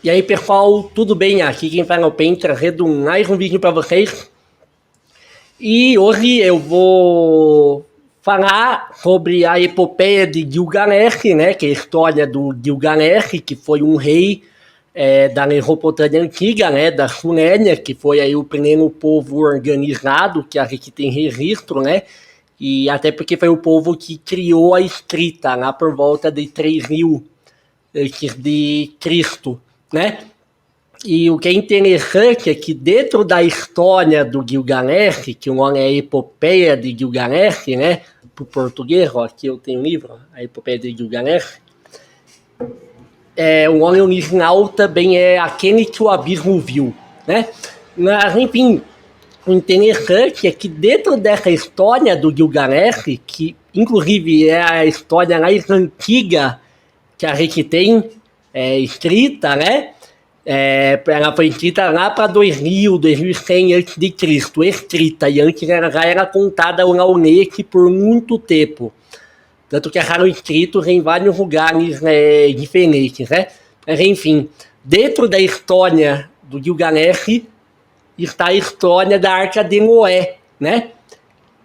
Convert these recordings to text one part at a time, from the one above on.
E aí, pessoal, tudo bem? Aqui quem fala é o Pen, trazendo mais um vídeo para vocês. E hoje eu vou falar sobre a epopeia de Gilgamesh, né? Que é a história do Gilgamesh, que foi um rei da Mesopotâmia antiga, né? Da Suméria, que foi aí o primeiro povo organizado que a gente tem registro, né? E até porque foi o povo que criou a escrita lá por volta de 3000 antes de Cristo, né? E o que é interessante é que dentro da história do Gilgamesh, que o nome é a Epopeia de Gilgamesh, né? Para o português, ó, aqui eu tenho um livro, a Epopeia de Gilgamesh. O nome original também é Aquele que o Abismo Viu, né? Mas, enfim, o interessante é que dentro dessa história do Gilgamesh, que inclusive é a história mais antiga que a gente tem escrita, né? Ela foi escrita lá para 2000, 2100 antes de Cristo, escrita, e antes ela já era contada oralmente por muito tempo. Tanto que acharam escritos em vários lugares diferentes, né? Mas enfim, dentro da história do Gilgamesh está a história da Arca de Noé, né?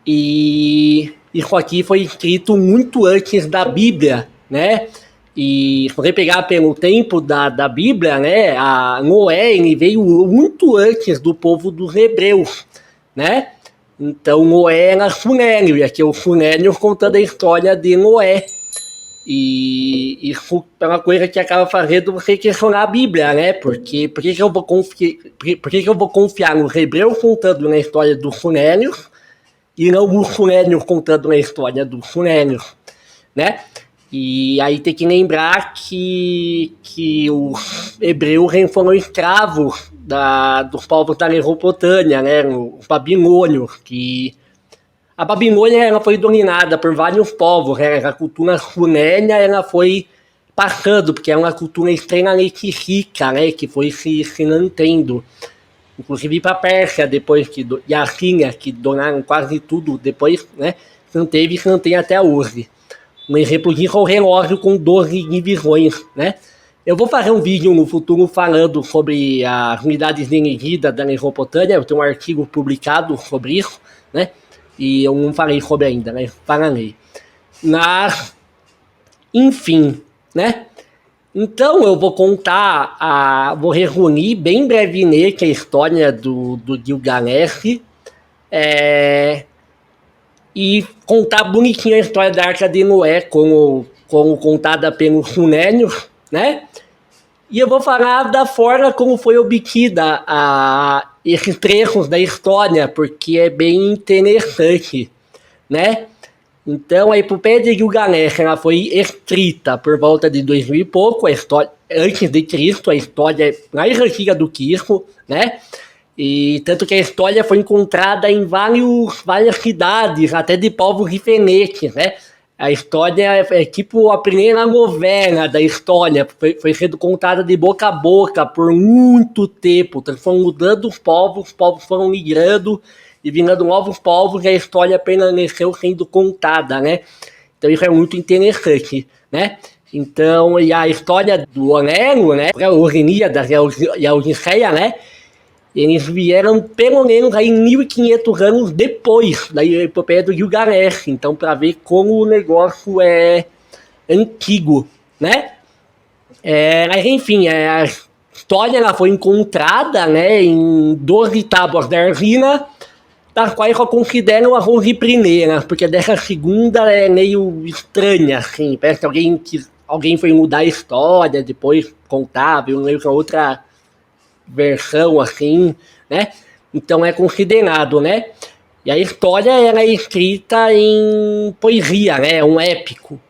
E isso aqui foi escrito muito antes da Bíblia, né? E se você pegar pelo tempo da Bíblia, né, a Noé ele veio muito antes do povo dos hebreus, né? Então Noé era sumério, e aqui é o sumério contando a história de Noé. E isso é uma coisa que acaba fazendo você questionar a Bíblia, né? Porque por que eu vou confiar nos hebreus contando na história dos sumérios e não os sumérios contando na história dos sumérios, né? E aí tem que lembrar que os hebreus foram escravos dos povos da Mesopotâmia, né? Os babilônios, que a Babilônia ela foi dominada por vários povos, né? A cultura suméria ela foi passando, porque é uma cultura extremamente rica, né? Que foi se mantendo. Inclusive para a Pérsia, depois e a Síria, que dominaram quase tudo depois, né? Se mantém até hoje. Um exemplo disso é o relógio com 12 divisões, né? Eu vou fazer um vídeo no futuro falando sobre as unidades de medida da Mesopotâmia, eu tenho um artigo publicado sobre isso, né? E eu não falei sobre ainda, né? Falarei. Mas, enfim, né? Então eu vou vou reunir bem brevemente a história do Gilgamesh, e contar bonitinho a história da Arca de Noé, como contada pelos sumérios, né? E eu vou falar da forma como foi obtida esses trechos da história, porque é bem interessante, né? Então a epopeia de Gilgamesh ela foi escrita por volta de 2000 e pouco, a história, antes de Cristo, a história é mais antiga do que isso, né? E tanto que a história foi encontrada em várias cidades, até de povos diferentes, né? A história é tipo a primeira novela da história, foi sendo contada de boca a boca por muito tempo. Então foram mudando os povos foram migrando e virando novos povos e a história permaneceu sendo contada, né? Então isso é muito interessante, né? Então, e a história do Homero, né? A Orgíada e a Odisseia, né? Eles vieram pelo menos aí 1500 anos depois da epopeia do Gilgamesh. Então, para ver como o negócio é antigo, né? Mas enfim, a história ela foi encontrada, né, em 12 tábuas da argila, das quais só consideram as 11 primeiras, porque dessa segunda é meio estranha, assim. Parece que alguém foi mudar a história, depois contar, viu meio que outra versão assim, né? Então é considerado, né? E a história ela é escrita em poesia, né? Um épico.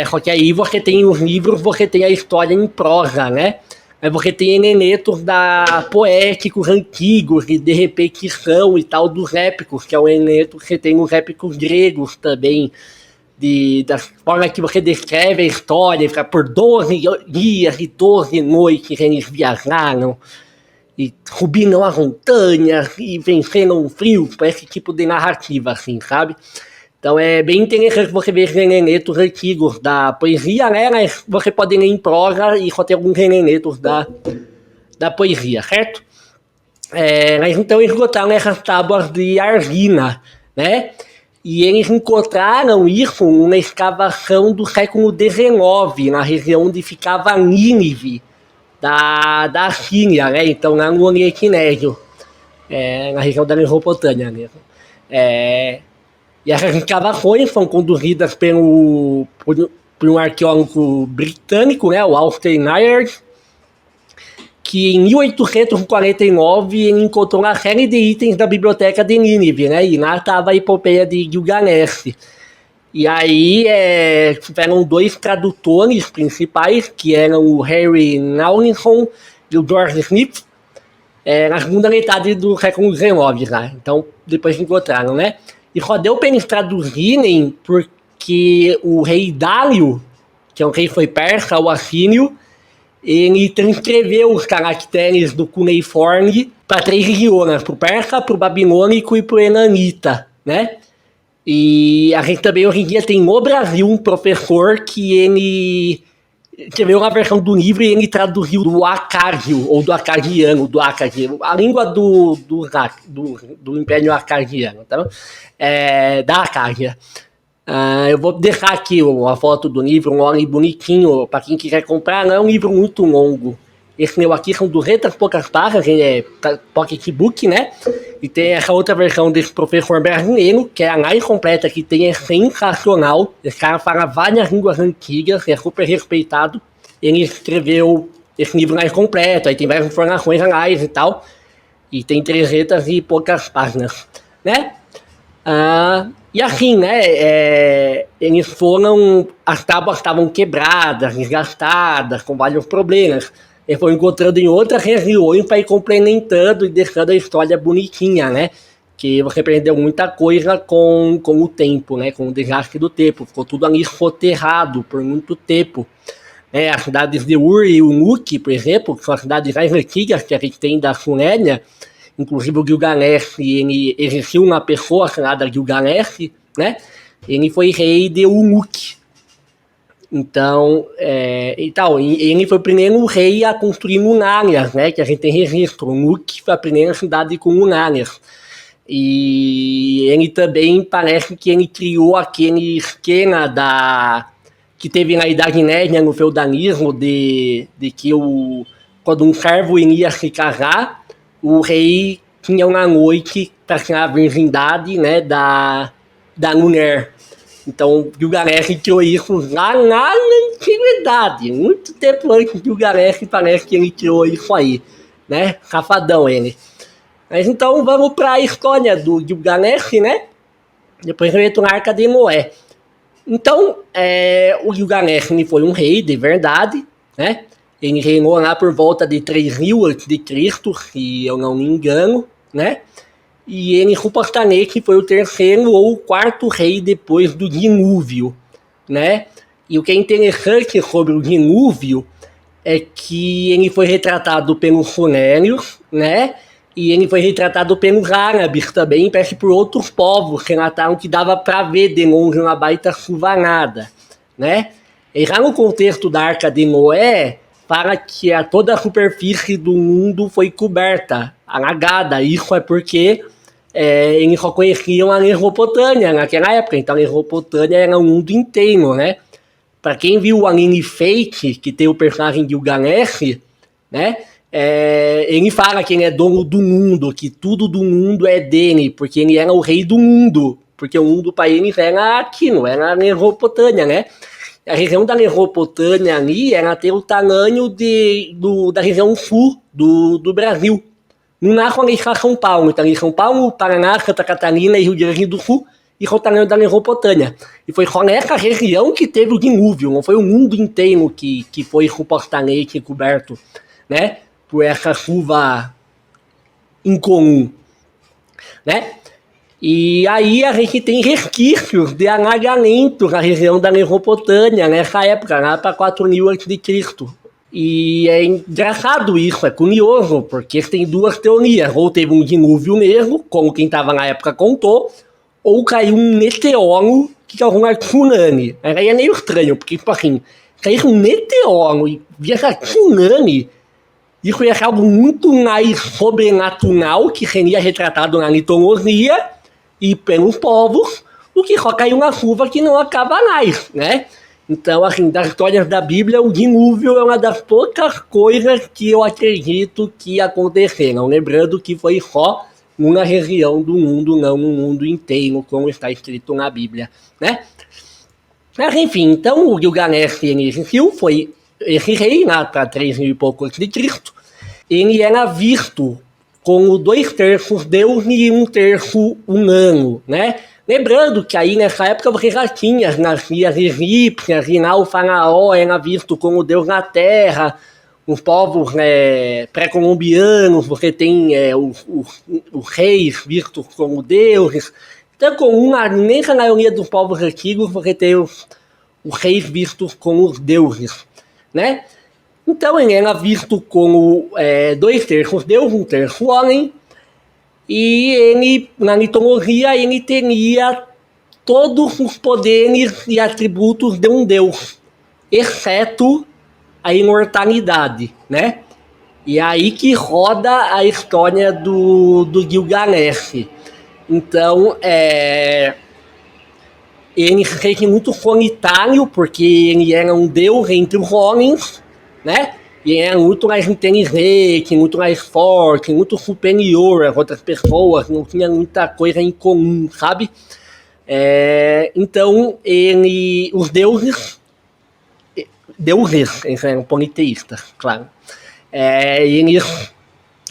Só que aí você tem os livros, você tem a história em prosa, né? Aí você tem elementos poéticos antigos, de repetição e tal, dos épicos, que é o elemento que você tem os épicos gregos também, da forma que você descreve a história, por 12 dias e 12 noites eles viajaram, e subiram as montanhas e venceram o frio, esse tipo de narrativa, assim, sabe? Então é bem interessante você ver renenetos antigos da poesia, né? Mas você pode ler em prosa e só ter alguns renenetos da poesia, certo? Mas então eles encontraram essas tábuas de argila, né? E eles encontraram isso numa escavação do século XIX, na região onde ficava Nínive, da Síria, né? Então lá no Oriente Médio, na região da Mesopotâmia mesmo. E essas escavações são conduzidas por um arqueólogo britânico, né? O Alistair Naird, que em 1849 ele encontrou uma série de itens da biblioteca de Nínive, né? E lá estava a epopeia de Gilgamesh. E aí tiveram dois tradutores principais, que eram o Harry Nawlinson e o George Smith, na segunda metade do século XIX, né? Então, depois encontraram, né? E só deu para eles traduzirem porque o rei Dário, que é um rei foi persa, o assírio, ele transcreveu os caracteres do cuneiforme para 3 idiomas, para o persa, para o babilônico e para o enanita, né? E a gente também hoje em dia tem no Brasil um professor que ele escreveu uma versão do livro e ele traduziu do acádio, ou do acadiano, a língua do Império Acadiano, tá? Da Acádia. Eu vou deixar aqui a foto do livro, um olho bonitinho, para quem quiser comprar. Não é um livro muito longo. Esse meu aqui são 200 poucas páginas, ele é pocketbook, né? E tem essa outra versão desse professor brasileiro, que é a mais completa que tem, é sensacional. Esse cara fala várias línguas antigas, é super respeitado. Ele escreveu esse livro mais completo, aí tem várias informações a mais e tal. E tem 300 e poucas páginas, né? E assim, né, eles foram, as tábuas estavam quebradas, desgastadas, com vários problemas. Eles foram encontrando em outras regiões para ir complementando e deixando a história bonitinha, né? Que você aprendeu muita coisa com o tempo, né? Com o desgaste do tempo. Ficou tudo ali soterrado por muito tempo. As cidades de Ur e Uruk, por exemplo, que são as cidades mais antigas que a gente tem da Suméria. Inclusive o Gilgamesh, ele existiu uma pessoa chamada Gilgamesh, né? Ele foi rei de Uruk. Então, ele foi o primeiro rei a construir lunárias, né? Que a gente tem registro. Uruk foi a primeira cidade com lunárias. E ele também parece que ele criou aquele esquema que teve na Idade Média, no feudalismo, de que quando um servo ia se casar, o rei tinha uma noite para tirar a virgindade, né, da mulher. Então, Gilgamesh criou isso lá na antiguidade, muito tempo antes de Gilgamesh, parece que ele criou isso aí, né, safadão ele. Mas então vamos para a história do Gilgamesh, né, depois eu entro na Arca de Noé. Então, o Gilgamesh foi um rei de verdade, né. Ele reinou lá por volta de 3000 a.C., se eu não me engano, né? E ele supostamente foi o terceiro ou o quarto rei depois do dilúvio, né? E o que é interessante sobre o dilúvio é que ele foi retratado pelos sumérios, né? E ele foi retratado pelos árabes também, parece por outros povos, relataram que dava para ver de longe uma baita chuvanada, né? E já no contexto da Arca de Noé, para que toda a superfície do mundo foi coberta, alagada. Isso é porque eles só conheciam a Mesopotâmia naquela época. Então a Mesopotâmia era o mundo inteiro, né? Para quem viu o anime Fate, que tem o personagem de Gilgamesh, né? Ele fala que ele é dono do mundo, que tudo do mundo é dele, porque ele era o rei do mundo. Porque o mundo para eles era aquilo, era a Mesopotâmia, né? A região da Mesopotâmia ali era ter o tamanho da região sul do Brasil. Não nasce ali São Paulo. Então, ali São Paulo, Paraná, Santa Catarina e Rio Grande do Sul, e o tamanho da Mesopotâmia. E foi só nessa região que teve o dilúvio, não foi o mundo inteiro que foi supostamente coberto, né, por essa chuva incomum, né? E aí a gente tem resquícios de alagamento na região da Mesopotâmia nessa época, lá para 4000 a.C. E é engraçado isso, é curioso, porque tem duas teorias. Ou teve um dilúvio mesmo, como quem estava na época contou, ou caiu um meteoro que causou um tsunami. Aí é meio estranho, porque, tipo assim, cair um meteoro e viajar tsunami, isso é algo muito mais sobrenatural que seria retratado na mitologia e pelos povos, do que só cair uma chuva que não acaba mais, né? Então, assim, das histórias da Bíblia, o dilúvio é uma das poucas coisas que eu acredito que aconteceram. Lembrando que foi só uma região do mundo, não no mundo inteiro, como está escrito na Bíblia, né? Mas, enfim, então o Gilgamesh ele existiu, foi esse rei, lá para 3.000 e pouco antes de Cristo. Ele era visto como 2/3 Deus e 1/3 humano, né? Lembrando que aí nessa época você já tinha as dinastias egípcias e lá o faraó era visto como Deus na terra, os povos pré-colombianos, você tem os reis vistos como deuses. Então, comum, na imensa maioria dos povos antigos, você tem os reis vistos como os deuses, né? Então ele era visto como 2/3 Deus, 1/3 homem, e ele, na mitologia, ele teria todos os poderes e atributos de um deus, exceto a imortalidade, né? E aí que roda a história do Gilgamesh. Então, ele se sente muito solitário, porque ele era um deus entre os homens, né? E ele era muito mais inteligente, muito mais forte, muito superior às outras pessoas, não tinha muita coisa em comum, sabe? Então, os deuses, eles eram politeístas, claro, eles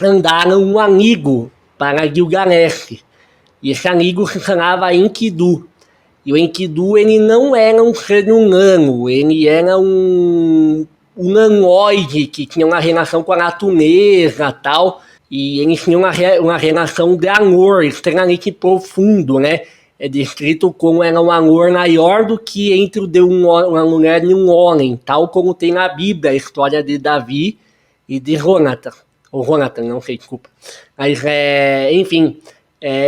andaram um amigo para Gilgamesh, e esse amigo se chamava Enkidu. E o Enkidu, ele não era um ser humano, ele era um humanoide que tinha uma relação com a natureza e tal, e eles tinham uma relação de amor extremamente profundo, né? É descrito como era um amor maior do que entre uma mulher e um homem, tal como tem na Bíblia a história de Davi e de Jonathan. Ou Jonathan, não sei, desculpa. Mas, enfim,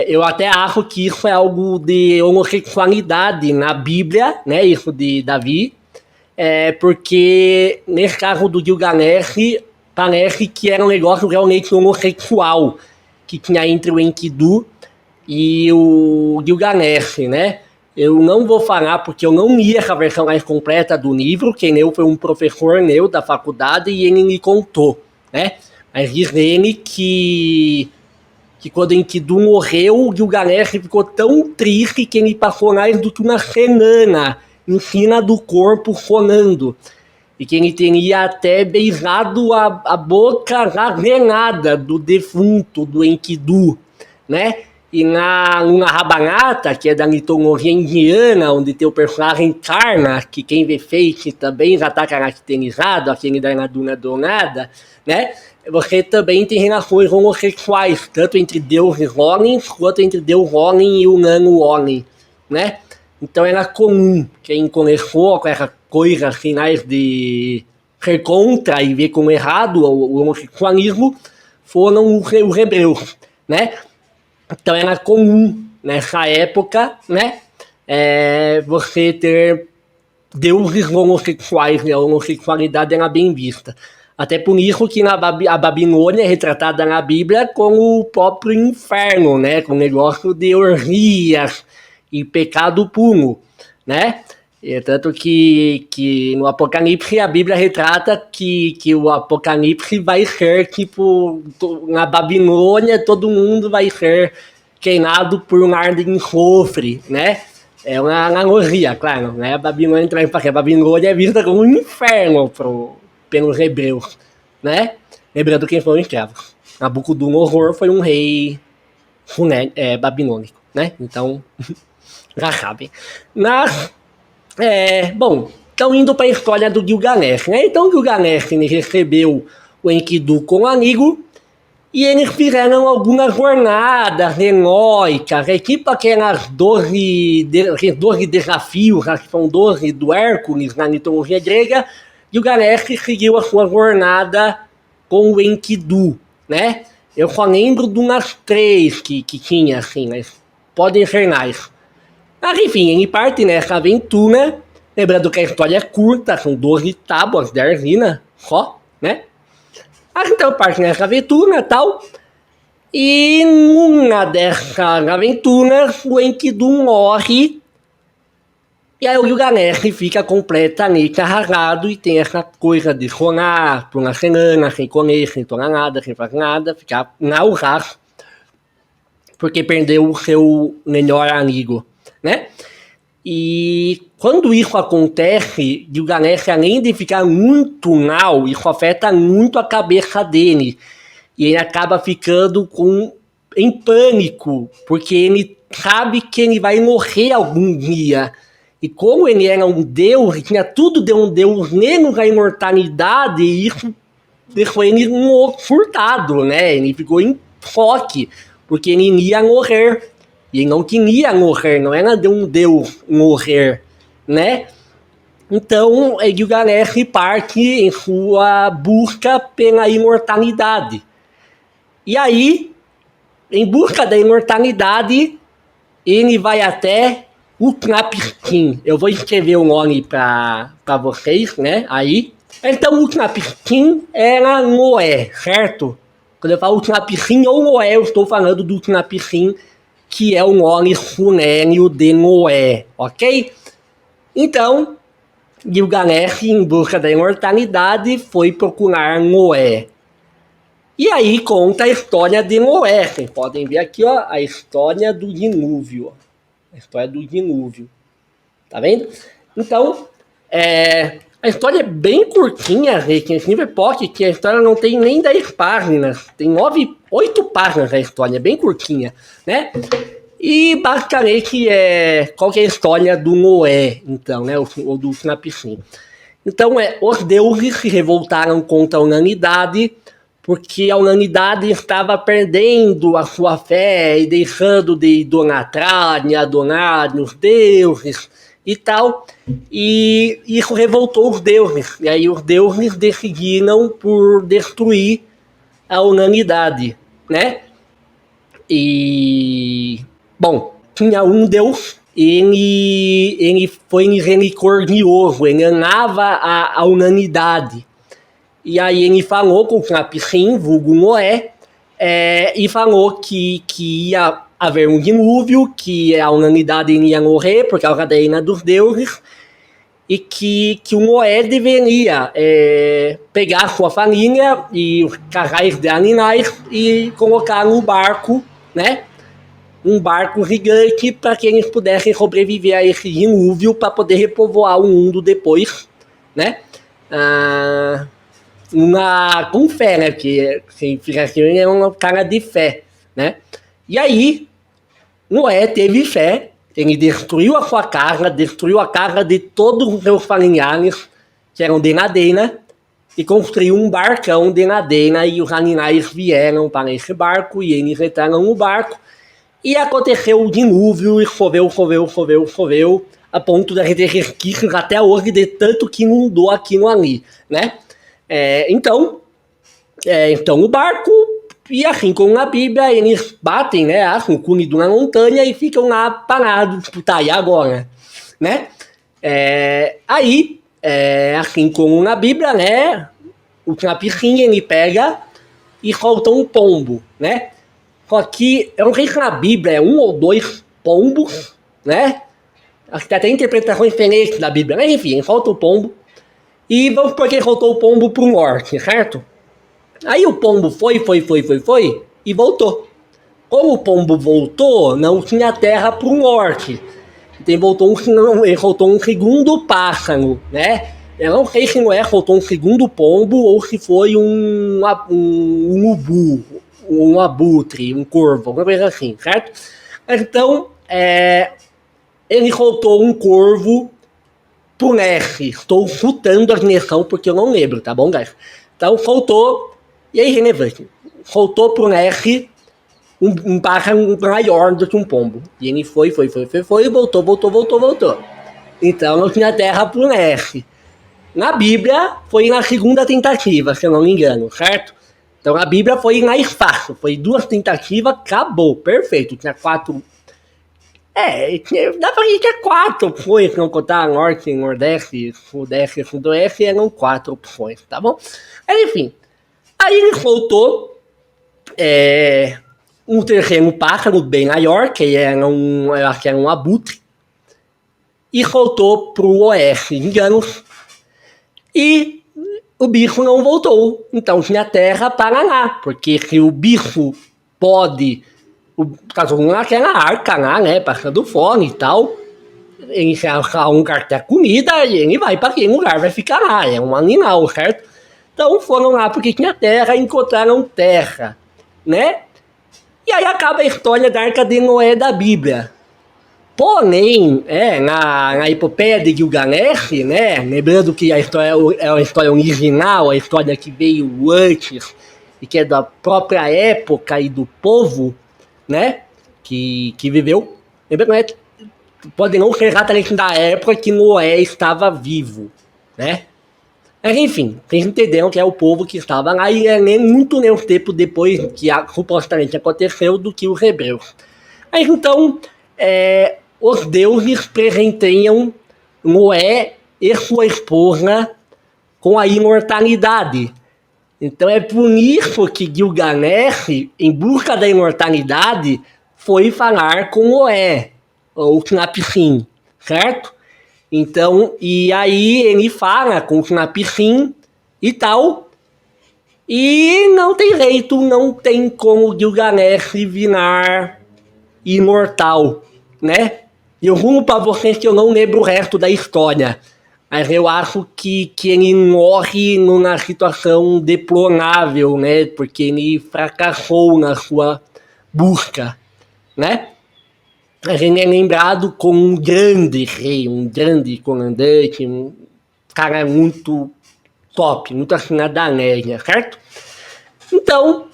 eu até acho que isso é algo de homossexualidade na Bíblia, né? Isso de Davi. Porque nesse caso do Gilgamesh, parece que era um negócio realmente homossexual que tinha entre o Enkidu e o Gilgamesh, né? Eu não vou falar porque eu não li essa versão mais completa do livro, quem leu foi um professor meu da faculdade e ele me contou, né? Mas diz ele que quando Enkidu morreu, o Gilgamesh ficou tão triste que ele passou mais do que uma semana em cima do corpo sonando. E que ele teria até beijado a boca rasgada do defunto, do Enkidu, né? E na Rabanata, que é da mitologia indiana, onde tem o personagem Karna, que quem vê Fate também já está caracterizado, aquele da Naduna Donada, né? Você também tem relações homossexuais, tanto entre deuses homens, quanto entre deus homem e humano homem, né? Então era comum quem começou com essa coisa assim, de ser contra e ver como errado o homossexualismo, foram os hebreus, né? Então era comum nessa época, né? Você ter deuses homossexuais, né? A homossexualidade era bem vista. Até por isso que a Babilônia é retratada na Bíblia como o próprio inferno, né? Com o negócio de orgias e pecado puro, né? Tanto que no Apocalipse a Bíblia retrata que o Apocalipse vai ser tipo, na Babilônia todo mundo vai ser queimado por um ar de enxofre, né? É uma analogia, claro, né? A Babilônia, a Babilônia é vista como um inferno pelos hebreus, né? Lembrando quem foram escravos. Nabucodonosor foi um rei babilônico, né? Então, já sabem. Bom, então indo para a história do Gilgamesh, né? Então Gilgamesh recebeu o Enkidu como amigo e eles fizeram algumas jornadas heróicas, tipo aquelas 12 desafios, acho que são 12 do Hércules na mitologia grega. Gilgamesh seguiu a sua jornada com o Enkidu, né? Eu só lembro de umas 3 que tinha, assim, mas podem ser mais. Mas enfim, ele parte nessa aventura, lembrando que a história é curta, são 12 tábuas de argila só, né? Então parte nessa aventura e tal, e numa dessas aventuras o Enkidu morre, e aí o Gilgamesh fica completamente arrasado e tem essa coisa de chorar por uma semana, sem comer, sem tomar nada, sem fazer nada, ficar na urras, porque perdeu o seu melhor amigo, né? E quando isso acontece, Gilgamesh, além de ficar muito mal, isso afeta muito a cabeça dele. E ele acaba ficando em pânico, porque ele sabe que ele vai morrer algum dia. E como ele era um deus, tinha tudo de um deus, menos a imortalidade, e isso deixou ele furtado, né? Ele ficou em choque, porque ele ia morrer. E ele não queria morrer, não era de um deus morrer, né? Então, Gilgamesh parte em sua busca pela imortalidade. E aí, em busca da imortalidade, ele vai até Utnapishtim. Eu vou escrever o nome para vocês, né? Aí. Então, Utnapishtim era Noé, certo? Quando eu falo Utnapishtim ou Noé, eu estou falando do Utnapishtim, que é o nome funéreo de Noé, ok? Então, Gilgamesh, em busca da imortalidade, foi procurar Noé. E aí conta a história de Noé. Vocês podem ver aqui, ó, a história do dilúvio. A história do dilúvio. Tá vendo? Então, a história é bem curtinha, gente. Em nível pocket, a história não tem nem 10 páginas. Tem 8 páginas a história, é bem curtinha, né? E basicamente qual que é a história do Noé, então, né? Ou do Utnapishtim. Então, os deuses se revoltaram contra a humanidade, porque a humanidade estava perdendo a sua fé e deixando de idolatrar e adorar os deuses e tal, e isso revoltou os deuses, e aí os deuses decidiram por destruir a humanidade, né? E, bom, tinha um deus, ele foi misericordioso, ele amava a humanidade. E aí ele falou com o Utnapishtim, vulgo Noé, e falou que ia haver um dilúvio, que a humanidade ia morrer por causa da ira dos deuses, e que o Noé deveria pegar sua família e os casais de animais e colocar no barco, né? Um barco gigante para que eles pudessem sobreviver a esse dilúvio para poder repovoar o mundo depois, né? Com fé, né? Porque se fica assim, ele é um cara de fé, né? E aí, Noé teve fé, ele destruiu a sua casa, destruiu a casa de todos os seus familiares, que eram de madeira, e construiu um barcão de madeira, e os animais vieram para esse barco, e eles entraram no barco, e aconteceu o dilúvio, e choveu, a ponto de a gente ter resquícios até hoje, de tanto que inundou aquilo ali, né? Então o barco, e assim como na Bíblia, eles batem, né, o cume na montanha e ficam lá parados, tá, e agora, né? Aí, assim como na Bíblia, né, o Utnapishtim, ele pega e solta um pombo, né? Só que, eu não sei se na Bíblia é um ou dois pombos, né? Acho que tem até interpretações diferentes da Bíblia, mas enfim, ele solta o pombo. E vamos supor que ele soltou o pombo pro norte, certo? Aí o pombo foi e voltou. Como o pombo voltou, não tinha terra pro norte. Então ele soltou um segundo pássaro, né? Eu não sei se Noé soltou um segundo pombo ou se foi um ubu, um abutre, um corvo, alguma coisa assim, certo? Então, ele soltou um corvo por R. Estou chutando a direção porque eu não lembro, tá bom, guys? Então, soltou, e é irrelevante, soltou por R um pássaro maior do que um pombo. E ele foi, e voltou. Então, não tinha terra por R. Na Bíblia, foi na segunda tentativa, se eu não me engano, certo? Então, a Bíblia foi mais fácil. Foi 2 tentativas, acabou, perfeito. Tinha 4 Dá pra gente ter 4 opções, se não contar norte, nordeste, sudeste, sudoeste, eram 4 opções, tá bom? Enfim, aí ele soltou um terceiro pássaro bem maior, que eu acho que era um abutre, e soltou pro oeste, digamos, e o bicho não voltou. Então tinha terra para lá, porque se o bicho pode, casou naquela arca lá, né, passando fome e tal, ele se achar um lugar que tem comida, ele vai para aquele lugar, vai ficar lá, é um animal, certo? Então foram lá porque tinha terra, encontraram terra, né? E aí acaba a história da Arca de Noé da Bíblia. Porém, na epopeia de Gilgamesh, né, lembrando que a história é a história original, a história que veio antes e que é da própria época e do povo, né, que viveu, lembrando, pode não ser exatamente da época que Noé estava vivo, né? Mas enfim, vocês entenderam que é o povo que estava lá e é nem muito menos tempo depois que supostamente aconteceu do que os hebreus. Mas então, os deuses presenteiam Noé e sua esposa com a imortalidade. Então é por isso que Gilgamesh, em busca da imortalidade, foi falar com Noé, ou Knapsim, certo? Então, e aí ele fala com o Knapsim e tal, e não tem jeito, não tem como Gilgamesh virar imortal, né? E eu rumo para vocês que eu não lembro o resto da história, mas eu acho que ele morre numa situação deplorável, né? Porque ele fracassou na sua busca, né? A gente é lembrado como um grande rei, um grande comandante, um cara muito top, muito acima da média, certo? Então,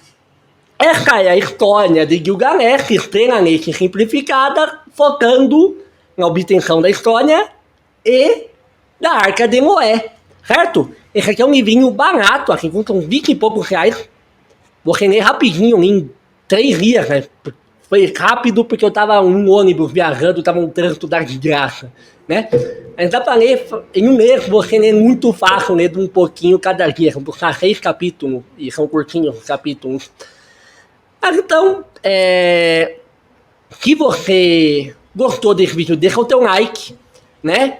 essa é a história de Gilgamesh, extremamente simplificada, focando na obtenção da história e da Arca de Noé, certo? Esse aqui é um livrinho barato, aqui custa uns 20 e poucos reais. Vou ler rapidinho, em 3 dias, né? Foi rápido porque eu tava num ônibus viajando, tava um trânsito da desgraça, né? Mas dá pra ler em um mês, você lê muito fácil, lendo um pouquinho cada dia. São 6 capítulos, e são curtinhos os capítulos. Mas então, se você gostou desse vídeo, deixa o teu like, né?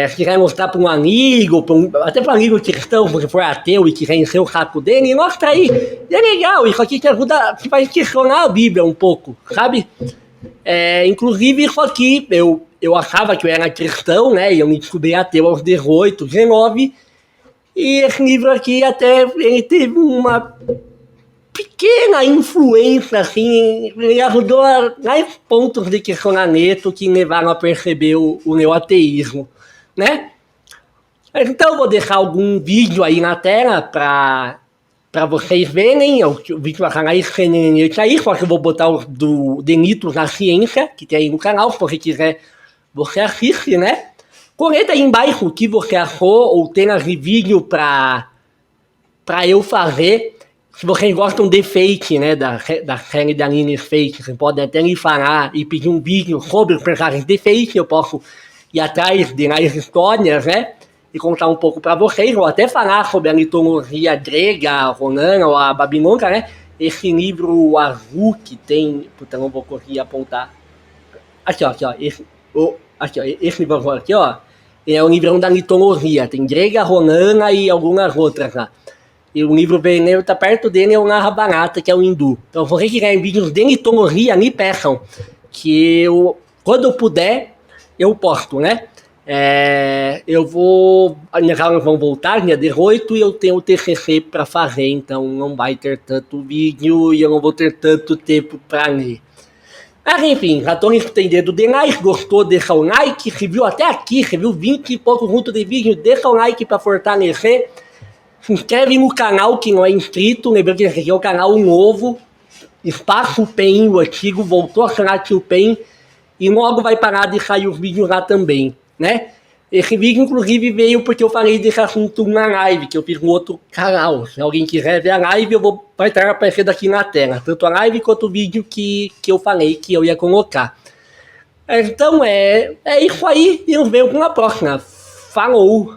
Se quiser mostrar para um amigo, até para um amigo cristão, se for ateu e quiser encher o saco dele, mostra aí. E é legal, isso aqui te ajuda, te faz questionar a Bíblia um pouco, sabe? Inclusive, isso aqui, eu achava que eu era cristão, né? E eu me descobri ateu aos 18, 19. E esse livro aqui até ele teve uma pequena influência, assim, me ajudou a mais pontos de questionamento que me levaram a perceber o meu ateísmo, né? Então eu vou deixar algum vídeo aí na tela para vocês verem, o vídeo vai canal excelente aí, só que eu vou botar o do Denitos na Ciência, que tem aí no canal, se você quiser, você assiste, né? Comenta aí embaixo o que você achou, ou tem as vídeo para eu fazer. Se vocês gostam de Fate, né, da série da anime Fate, vocês podem até me falar e pedir um vídeo sobre os personagens de Fate, eu posso ir atrás de mais histórias, né, e contar um pouco para vocês, ou até falar sobre a mitologia grega, a romana ou a babilônica, né, esse livro azul que tem, puta, não vou conseguir apontar, aqui ó, esse livro aqui ó, é um livro da mitologia, tem grega, romana e algumas outras lá. E o livro veneno tá perto dele, é o Mahabharata, que é o hindu. Então, se vocês quiserem vídeos de mitologia, me peçam. Que eu, quando eu puder, eu posto, né? Eu vou... Minhas aulas vão voltar, dia 18, e eu tenho o TCC para fazer, então não vai ter tanto vídeo e eu não vou ter tanto tempo para ler. Mas enfim, já tô estendendo demais, gostou, deixa o like, se viu até aqui, se viu 20 e poucos minutos de vídeo, deixa o like para fortalecer. Se inscreve no canal que não é inscrito, lembrando que esse aqui é o canal novo, Espaço PEN, o antigo, voltou a chamar Tio PEN, e logo vai parar de sair os vídeos lá também, né? Esse vídeo, inclusive, veio porque eu falei desse assunto na live, que eu fiz no outro canal. Se alguém quiser ver a live, vai estar aparecendo aqui na tela, tanto a live quanto o vídeo que eu falei que eu ia colocar. Então é isso aí e nos vemos com a próxima. Falou!